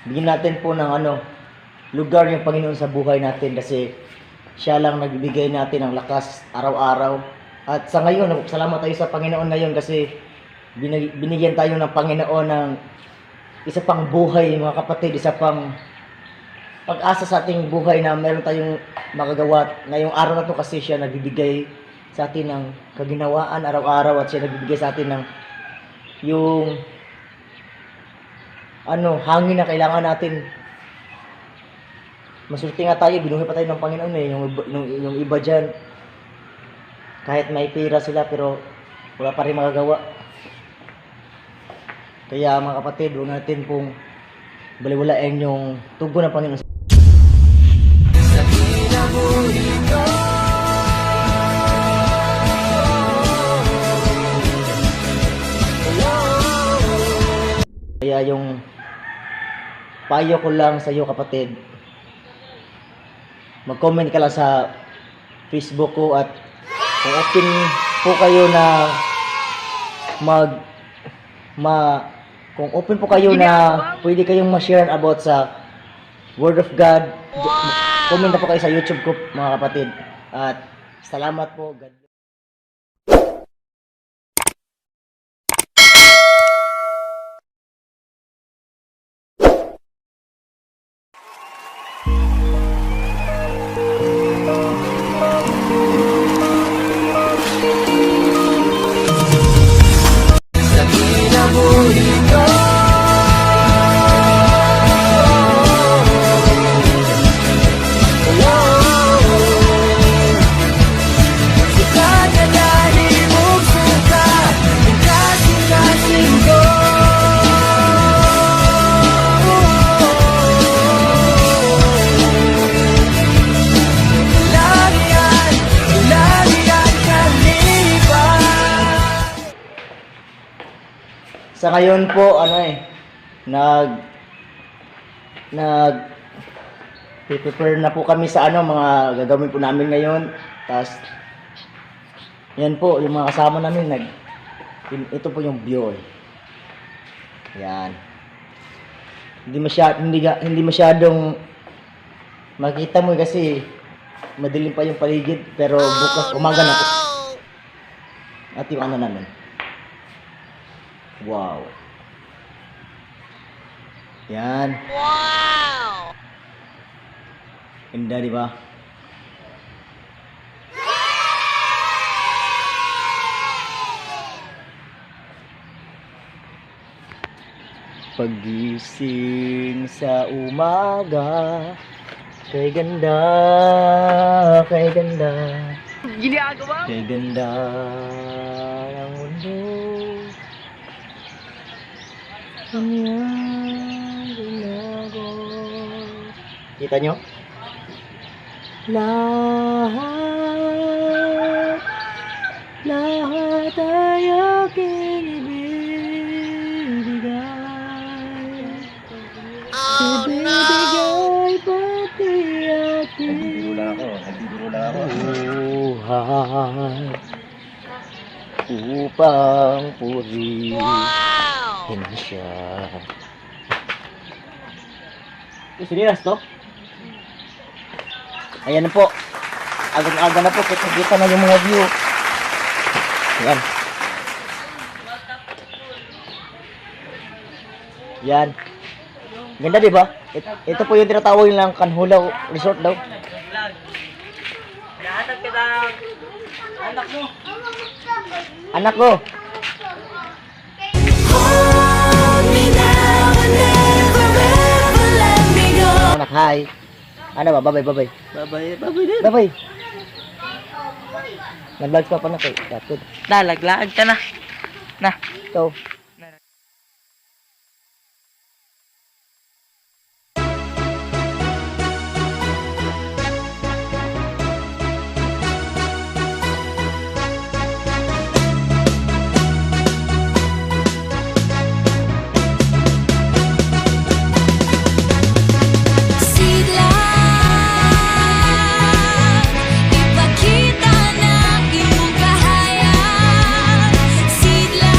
bigyan natin po ng lugar yung Panginoon sa buhay natin kasi siya lang nagbibigay natin ng lakas araw-araw. At sa ngayon, salamat tayo sa Panginoon ngayon kasi binigyan tayo ng Panginoon ng isa pang buhay, mga kapatid, isa pang pag-asa sa ating buhay na meron tayong magagawa ngayong araw na to kasi siya nagbibigay sa atin ng kaginawaan araw-araw at siya nagbibigay sa atin ng yung hangin na kailangan natin. Maswerte nga tayo, binuhay pa tayo ng Panginoon yung iba dyan kahit may pera sila pero wala pa rin magagawa. Kaya mga kapatid, huwag natin pong baliwalain yung tugon ng Panginoon. Kaya yung payo ko lang sa iyo kapatid, mag-comment ka lang sa Facebook ko at kung open po kayo na kung open po kayo na pwede kayong ma-share about sa Word of God, comment na po kayo sa YouTube ko mga kapatid. At salamat po. God bless. Sa ngayon po, prepare na po kami sa mga gagawin po namin ngayon. Tapos, yan po, yung mga kasama namin, ito po yung view. Yan. Hindi masyadong makita mo kasi madilim pa yung paligid. Pero bukas umaga na po. At yung namin. Wow. Yan. Wow! Ganda, di ba? Pagising sa umaga, kay ganda, kay ganda. Ginagawa? Kay ganda ng mundo. Kita nyo? Lahat ay aking ibibigay. Ibibigay pati aking buhay upang purihin siya. Sinilas to? Ayan na po. Agad-aga na po. Kita na yung mga view. Ayan. Yan. Ganda diba? Ito po yung tinatawag nilang Kanhulaw Resort daw. Lahat ka ng anak mo. Anak ko. Anak, hi. Ano ba? Bye-bye, bye-bye. Babay, babay din. Bye-bye. Nag-vlogs pa na kayo. That's good. Nalaglag ka na. Na. So, Ipakita ng iyong kahayag, sidla.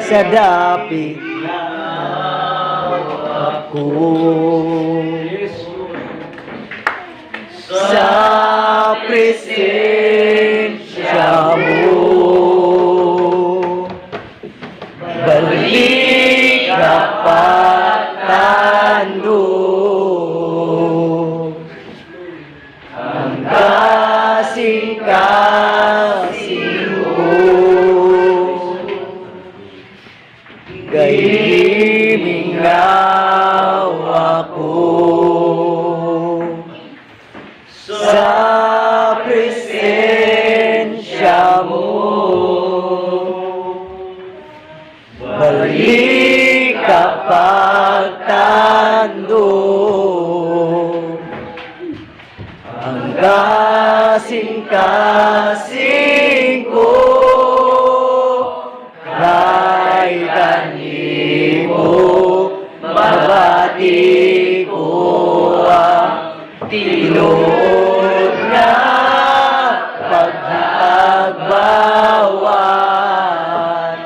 Sa dapit ako sa presensya mo, balik kapatando ang kasing-kasing ko. Gayiming awa ko sa presensya mo, balik kapagtando ang kasing-kasing ko. Kay kanimo mabati ko ang tinuod na pag-agbawan,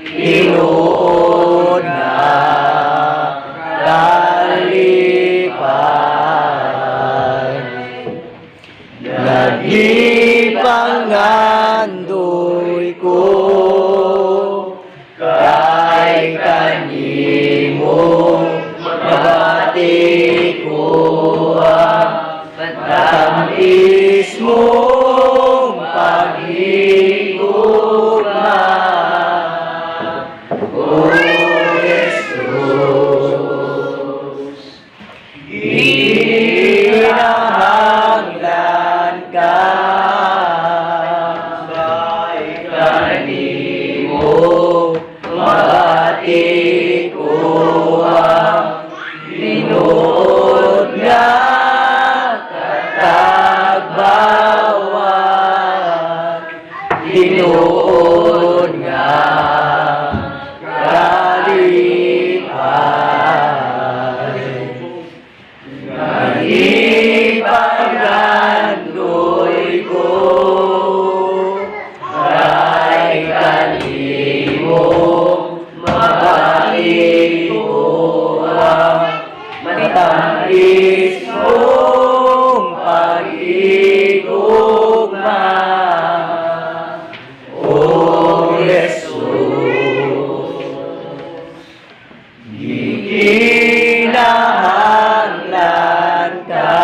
tinuod na kalipay. mong pag-igugma, O Jesus. Hinahanglan ka, kanimo mabati ko ang tinuod nga katagbawan, tinuod nga kalipay, ipagrandoy ko kay kanimo mabait ko ang matamis mong pag-igugma, O Jesus. Di kinahanglan ka,